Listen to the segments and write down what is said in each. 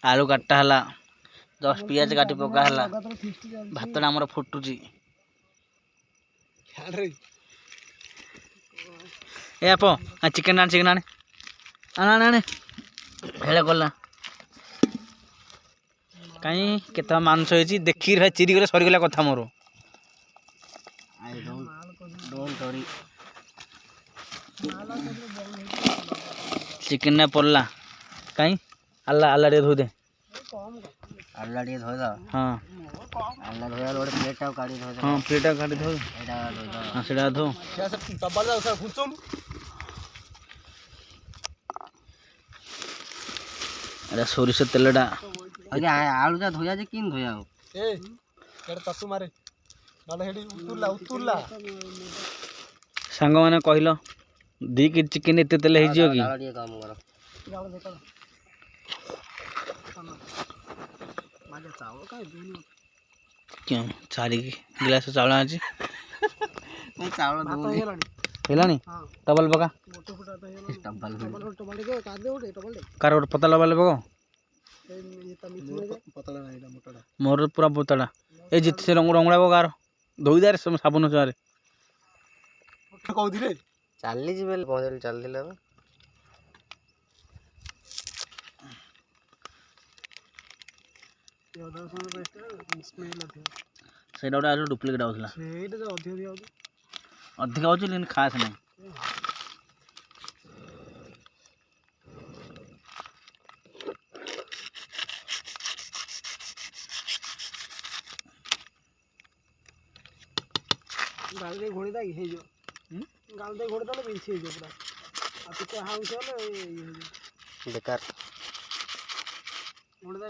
आलू काटा हला जस्ट पियाज काटी पका हला भात आमर फुटुची ए आप चिकेन आने आने आने आने हेले गला कहीं केत मांस होती देखी चिरी गले सरीगला कथा मोर चिकेन ने पड़ला कहीं अल्लाह अल्लाह टे धो दे अल्लाह टे धो दा हां अल्लाह धोया लोड प्लेट टा काटी धो दे हां प्लेट टा काटी धो एटा धो दा हां सेटा धो क्या सब तब्बल दा उसा घुचुम अरे सोरिष तेलडा अरे आलू जा धोया जे किन धोया हो ए केड़ तसु मारे नाले हेडी उतुरला सांग माने कहिलो 2 के चिकन एते तेल हे जियो की गाड़ी काम करो गाड़ी देखो माजे चावल का देनी क्यों 4 गिलास चावल आजी नहीं चावल दो हेलानी हां डबल बका मोटो फुटा तो हेलानी डबल के का दे उठे डबल कार पतला वाले बको पतला नहीं मोटाड़ा मोर पूरा पतला ए जित से रंगड़ा बगार धोई दे रे साबुन सारे कहू रे चाली जी बेल पहुंचल चल दिले ये दर्शन बेस्ट स्मेल आथे सेटा उडा डुप्लीकेट आउथला सेटा जो अधिक दिया अधिक आउछ लेकिन खास नहीं गाल दे घोड़ी दा हे जो गाल दे घोड़ी दा बिंसी हे जो पूरा आ तो हाउस होले बेकार घोड़ी दा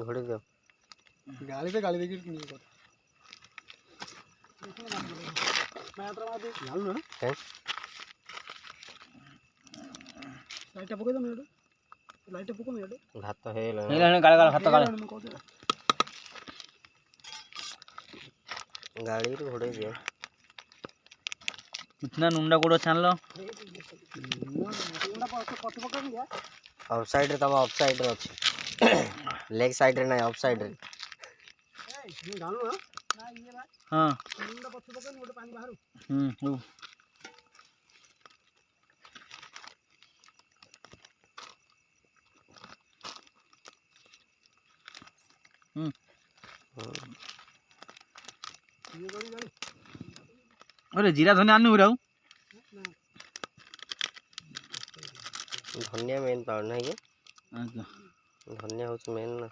घोड़ी दो गाली दे की नहीं कर मैं तो मार दे गाल ना है लाइट पको दो मेरे लाइट पको मेरे भात तो हे ले गाल भात गाल गाड़ी रे घोड़े दियो इतना नुंडा कोड़ो छान लो नुंडा पछ पका दिया ऑफ साइड रे तब ऑफ साइड रे अछि लेग साइड रे नहीं ऑफ साइड रे ए डालू ना ये बा हां नुंडा पछ पका नि गोटे पानी बाहर हो अरे जीरा धनिया आनु राउ धनिया मेन पाउडर नहीं के धनिया हो मेन ना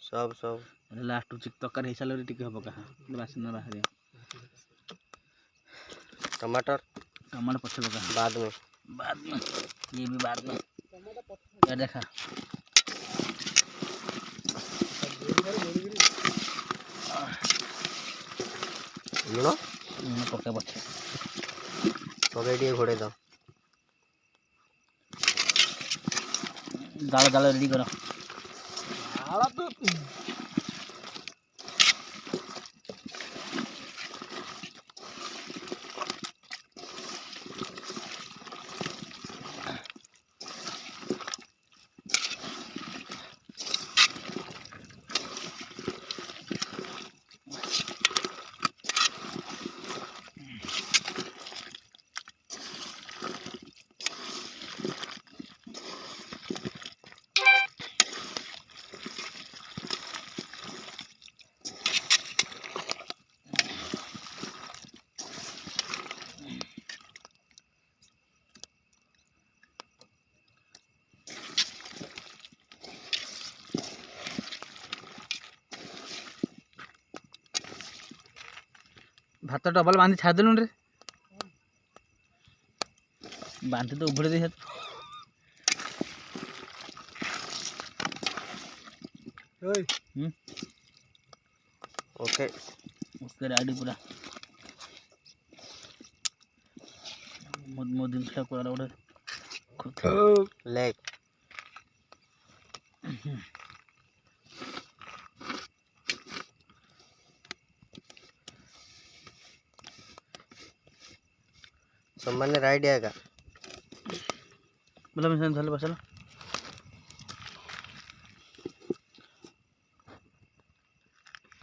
सब सब लास्ट चिक तकर हे साल रे टिके हो का वासना बाहर टमाटर टमाटर पछे लगा बाद में ये भी बाद में ये देखा लुण पके पछे पके दिए घोड़े दो दाल दाल रेडी करो आला तो भात डबल बांधी छाड़ देलु रे बांधी तो उभड़े दे ओए ओके ओके रेडी पूरा मोद दिनटा कोरा ओडे लेग सामान्य राइड आहे का मला मी झालं बसायला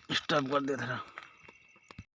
स्टॉप कर दे जरा